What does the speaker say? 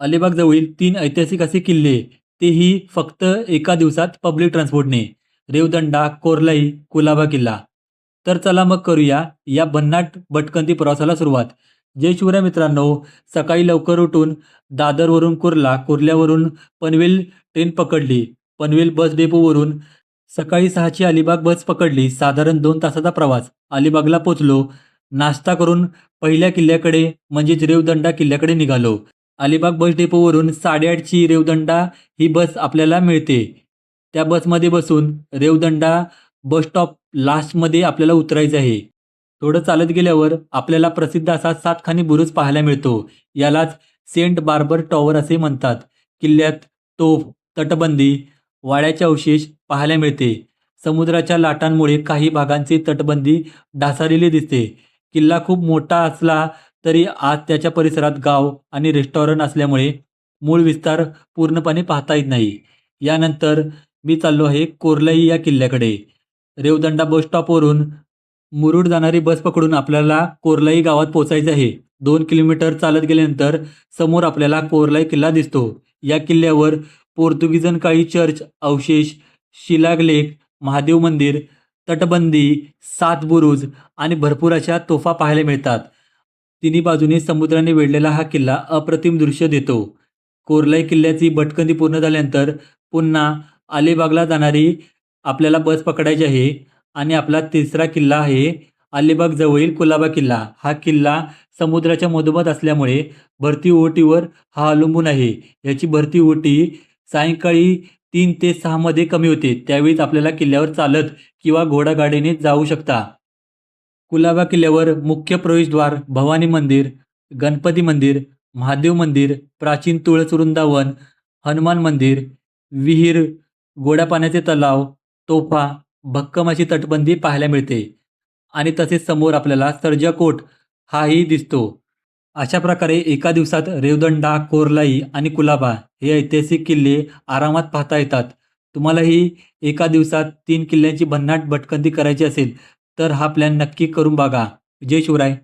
अलिबागजवळील 3 ऐतिहासिक असे किल्ले, तेही फक्त एका दिवसात पब्लिक ट्रान्सपोर्टने. रेवदंडा, कोर्लाई, कुलाबा किल्ला. तर चला मग करूया या भन्नाट भटकंती प्रवासाला सुरुवात. जय शिवराय मित्रांनो, सकाळी लवकर उठून दादरवरून कुर्ला, कुर्ल्यावरून पनवेल ट्रेन पकडली. पनवेल बस डेपोवरून सकाळी 6ची अलिबाग बस पकडली. साधारण 2 तासाचा प्रवास. अलिबागला पोचलो. नाश्ता करून पहिल्या किल्ल्याकडे म्हणजेच रेवदंडा किल्ल्याकडे निघालो. अलिबाग बस डेपोवरून 8:30ची रेवदंडा ही बस आपल्याला मिळते. त्या बसमध्ये बसून रेवदंडा बस स्टॉप लास्टमध्ये आपल्याला उतरायचं आहे. थोडं चालत गेल्यावर आपल्याला प्रसिद्ध असा 7 बुरुज पाहायला मिळतो. यालाच सेंट बार्बर टॉवर असे म्हणतात. किल्ल्यात तोफ, तटबंदी, वाड्याचे अवशेष पाहायला मिळते. समुद्राच्या लाटांमुळे काही भागांची तटबंदी ढासाळलेली दिसते. किल्ला खूप मोठा असला तरी आत त्याच्या परिसरात गाव आणि रेस्टॉरंट असल्यामुळे मूळ विस्तार पूर्णपणे पाहता येत नाही. यानंतर मी चाललो आहे कोर्लाई या किल्ल्याकडे. रेवदंडा बस स्टॉपवरून मुरुड जाणारी बस पकडून आपल्याला कोर्लाई गावात पोहोचायचे आहे. 2 किलोमीटर चालत गेल्यानंतर समोर आपल्याला कोर्लाई किल्ला दिसतो. या किल्ल्यावर पोर्तुगीजन काळी चर्च, अवशेष, शिलालेख, महादेव मंदिर, तटबंदी, 7 बुरुज आणि भरपूर अशा तोफा पाहायला मिळतात. तिन्ही बाजूने समुद्राने वेढलेला हा किल्ला अप्रतिम दृश्य देतो. कोर्लाई किल्ल्याची भटकंती पूर्ण झाल्यानंतर पुन्हा अलिबागला जाणारी आपल्याला बस पकडायची आहे आणि आपला तिसरा किल्ला आहे अलिबाग जवळील कुलाबा किल्ला. हा किल्ला समुद्राच्या मधोमध असल्यामुळे भरती ओहोटीवर हा अवलंबून आहे. याची भरती ओहोटी सायंकाळी 3 ते 6 मध्ये कमी होते. त्यावेळीच आपल्याला किल्ल्यावर चालत किंवा घोडागाडीने जाऊ शकता. कुलाबा किल्ल्यावर मुख्य प्रवेशद्वार, भवानी मंदिर, गणपती मंदिर, महादेव मंदिर, प्राचीन तुळस वृंदावन, हनुमान मंदिर, विहीर, गोड्या पाण्याचे तलाव, तोफा, भक्कम अशी तटबंदी पाहायला मिळते. आणि तसेच समोर आपल्याला सर्जा कोट हाही दिसतो. अशा प्रकारे एका दिवसात रेवदंडा, कोर्लाई आणि कुलाबा हे ऐतिहासिक किल्ले आरामात पाहता येतात. तुम्हालाही एका दिवसात 3 किल्ल्यांची भन्नाट भटकंती करायची असेल तर हा प्लॅन नक्की करून बघा. जय शिवराय.